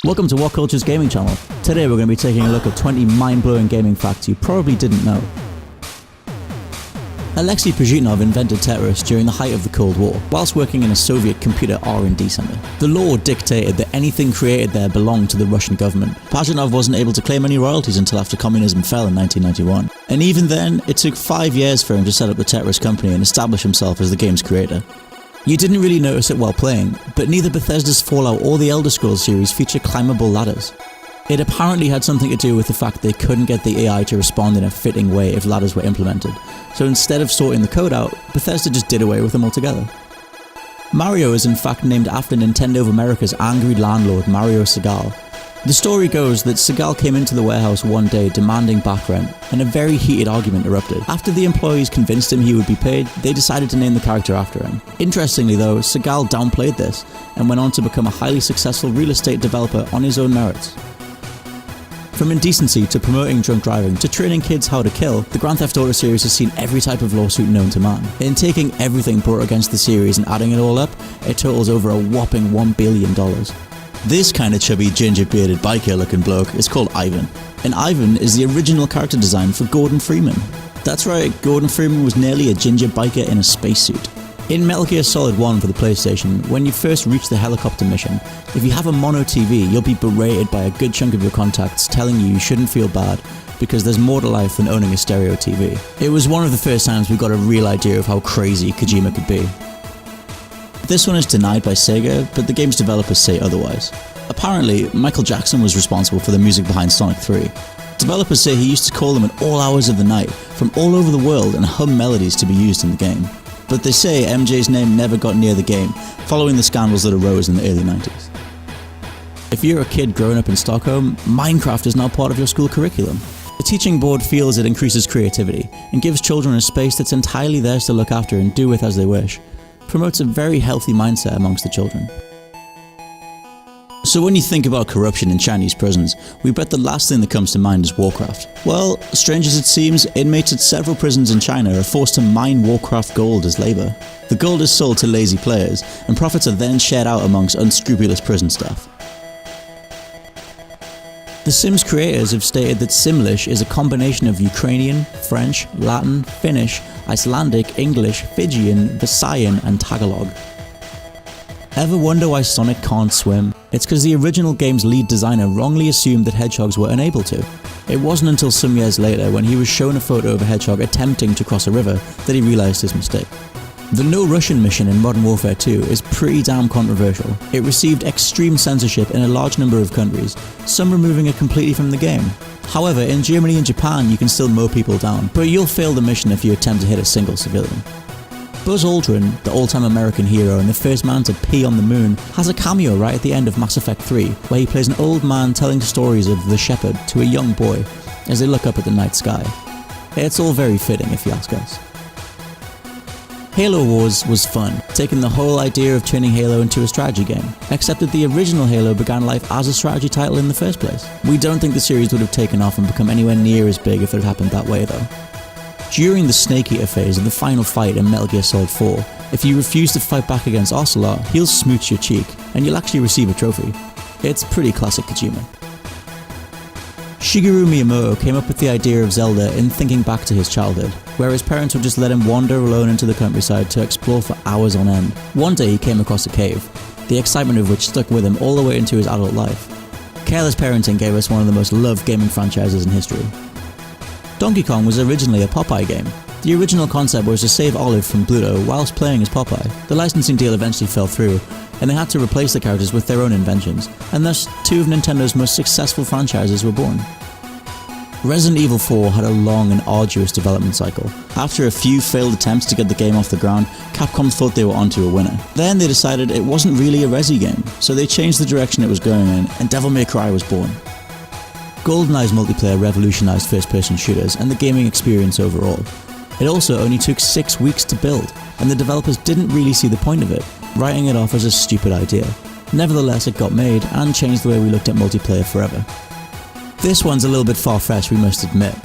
Welcome to What Culture's Gaming Channel. Today we're going to be taking a look at 20 mind-blowing gaming facts you probably didn't know. Alexei Pajitnov invented Tetris during the height of the Cold War, whilst working in a Soviet computer R&D center. The law dictated that anything created there belonged to the Russian government. Pajitnov wasn't able to claim any royalties until after communism fell in 1991. And even then, it took 5 years for him to set up the Tetris company and establish himself as the game's creator. You didn't really notice it while playing, but neither Bethesda's Fallout or the Elder Scrolls series feature climbable ladders. It apparently had something to do with the fact they couldn't get the AI to respond in a fitting way if ladders were implemented, so instead of sorting the code out, Bethesda just did away with them altogether. Mario is in fact named after Nintendo of America's angry landlord Mario Segal. The story goes that Segal came into the warehouse one day demanding back rent, and a very heated argument erupted. After the employees convinced him he would be paid, they decided to name the character after him. Interestingly though, Segal downplayed this, and went on to become a highly successful real estate developer on his own merits. From indecency to promoting drunk driving to training kids how to kill, the Grand Theft Auto series has seen every type of lawsuit known to man. In taking everything brought against the series and adding it all up, it totals over a whopping $1 billion. This kind of chubby, ginger-bearded, biker-looking bloke is called Ivan. And Ivan is the original character design for Gordon Freeman. That's right, Gordon Freeman was nearly a ginger biker in a spacesuit. In Metal Gear Solid 1 for the PlayStation, when you first reach the helicopter mission, if you have a mono TV, you'll be berated by a good chunk of your contacts telling you shouldn't feel bad because there's more to life than owning a stereo TV. It was one of the first times we got a real idea of how crazy Kojima could be. This one is denied by Sega, but the game's developers say otherwise. Apparently, Michael Jackson was responsible for the music behind Sonic 3. Developers say he used to call them at all hours of the night from all over the world and hum melodies to be used in the game. But they say MJ's name never got near the game, following the scandals that arose in the early 90s. If you're a kid growing up in Stockholm, Minecraft is now part of your school curriculum. The teaching board feels it increases creativity and gives children a space that's entirely theirs to look after and do with as they wish. Promotes a very healthy mindset amongst the children. So when you think about corruption in Chinese prisons, we bet the last thing that comes to mind is Warcraft. Well, strange as it seems, inmates at several prisons in China are forced to mine Warcraft gold as labour. The gold is sold to lazy players, and profits are then shared out amongst unscrupulous prison staff. The Sims creators have stated that Simlish is a combination of Ukrainian, French, Latin, Finnish, Icelandic, English, Fijian, Visayan and Tagalog. Ever wonder why Sonic can't swim? It's because the original game's lead designer wrongly assumed that hedgehogs were unable to. It wasn't until some years later, when he was shown a photo of a hedgehog attempting to cross a river, that he realised his mistake. The No Russian mission in Modern Warfare 2 is pretty damn controversial. It received extreme censorship in a large number of countries, some removing it completely from the game. However, in Germany and Japan you can still mow people down, but you'll fail the mission if you attempt to hit a single civilian. Buzz Aldrin, the all-time American hero and the first man to pee on the moon, has a cameo right at the end of Mass Effect 3, where he plays an old man telling stories of the Shepherd to a young boy as they look up at the night sky. It's all very fitting if you ask us. Halo Wars was fun, taking the whole idea of turning Halo into a strategy game, except that the original Halo began life as a strategy title in the first place. We don't think the series would have taken off and become anywhere near as big if it had happened that way though. During the Snake Eater phase of the final fight in Metal Gear Solid 4, if you refuse to fight back against Ocelot, he'll smooch your cheek, and you'll actually receive a trophy. It's pretty classic Kojima. Shigeru Miyamoto came up with the idea of Zelda in thinking back to his childhood, where his parents would just let him wander alone into the countryside to explore for hours on end. One day he came across a cave, the excitement of which stuck with him all the way into his adult life. Careless parenting gave us one of the most loved gaming franchises in history. Donkey Kong was originally a Popeye game. The original concept was to save Olive from Bluto whilst playing as Popeye. The licensing deal eventually fell through, and they had to replace the characters with their own inventions, and thus two of Nintendo's most successful franchises were born. Resident Evil 4 had a long and arduous development cycle. After a few failed attempts to get the game off the ground, Capcom thought they were onto a winner. Then they decided it wasn't really a Resi game, so they changed the direction it was going in, and Devil May Cry was born. GoldenEye's multiplayer revolutionized first-person shooters and the gaming experience overall. It also only took 6 weeks to build, and the developers didn't really see the point of it, writing it off as a stupid idea. Nevertheless, it got made and changed the way we looked at multiplayer forever. This one's a little bit far-fetched, we must admit.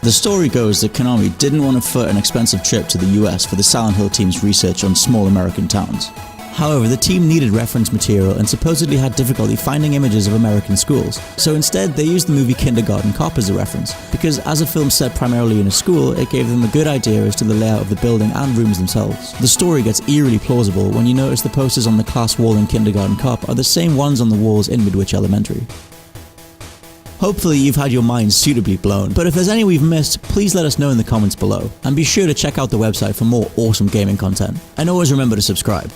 The story goes that Konami didn't want to foot an expensive trip to the US for the Silent Hill team's research on small American towns. However, the team needed reference material and supposedly had difficulty finding images of American schools, so instead they used the movie Kindergarten Cop as a reference, because as a film set primarily in a school, it gave them a good idea as to the layout of the building and rooms themselves. The story gets eerily plausible when you notice the posters on the class wall in Kindergarten Cop are the same ones on the walls in Midwich Elementary. Hopefully you've had your mind suitably blown, but if there's any we've missed, please let us know in the comments below, and be sure to check out the website for more awesome gaming content. And always remember to subscribe.